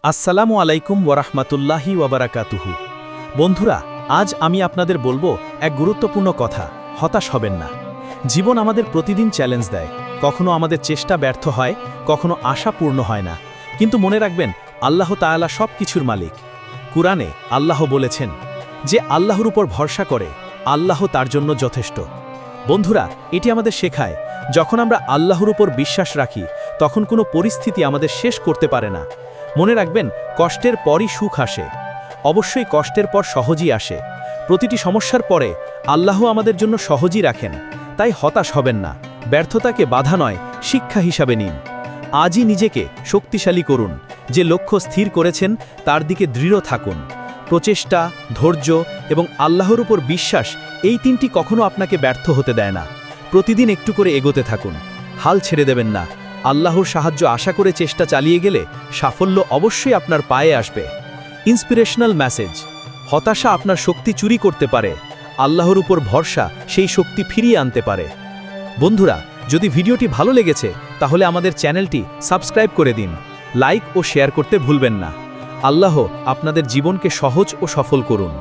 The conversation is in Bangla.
আসসালামু আলাইকুম ওয়ারাহমাতুল্লাহি ওয়াবারাকাতুহু। বন্ধুরা, আজ আমি আপনাদের বলবো এক গুরুত্বপূর্ণ কথা। হতাশ হবেন না। জীবন আমাদের প্রতিদিন চ্যালেঞ্জ দেয়। কখনো আমাদের চেষ্টা ব্যর্থ হয়, কখনো আশা পূর্ণ হয় না। কিন্তু মনে রাখবেন, আল্লাহ তাআলা সব কিছুর মালিক। কুরআনে আল্লাহ বলেছেন, যে আল্লাহর উপর ভরসা করে, আল্লাহ তার জন্য যথেষ্ট। বন্ধুরা, এটি আমাদের শেখায়, যখন আমরা আল্লাহর উপর বিশ্বাস রাখি, তখন কোনো পরিস্থিতি আমাদের শেষ করতে পারে না। মনে রাখবেন, কষ্টের পরই সুখ আসে। অবশ্যই কষ্টের পর সহজই আসে। প্রতিটি সমস্যার পরে আল্লাহ আমাদের জন্য সহজই রাখেন। তাই হতাশ হবেন না। ব্যর্থতাকে বাধা নয়, শিক্ষা হিসাবে নিন। আজই নিজেকে শক্তিশালী করুন। যে লক্ষ্য স্থির করেছেন তার দিকে দৃঢ় থাকুন। প্রচেষ্টা, ধৈর্য এবং আল্লাহর উপর বিশ্বাস, এই তিনটি কখনো আপনাকে ব্যর্থ হতে দেয় না। প্রতিদিন একটু করে এগোতে থাকুন। হাল ছেড়ে দেবেন না। আল্লাহর সাহায্য আশা করে চেষ্টা চালিয়ে গেলে সাফল্য অবশ্যই আপনার পায়ে আসবে। ইন্সপিরেশনাল মেসেজ: হতাশা আপনার শক্তি চুরি করতে পারে, আল্লাহর উপর ভরসা সেই শক্তি ফিরিয়ে আনতে পারে। বন্ধুরা, যদি ভিডিওটি ভালো লেগেছে তাহলে আমাদের চ্যানেলটি সাবস্ক্রাইব করে দিন, লাইক ও শেয়ার করতে ভুলবেন না। আল্লাহ আপনাদের জীবনকে সহজ ও সফল করুন।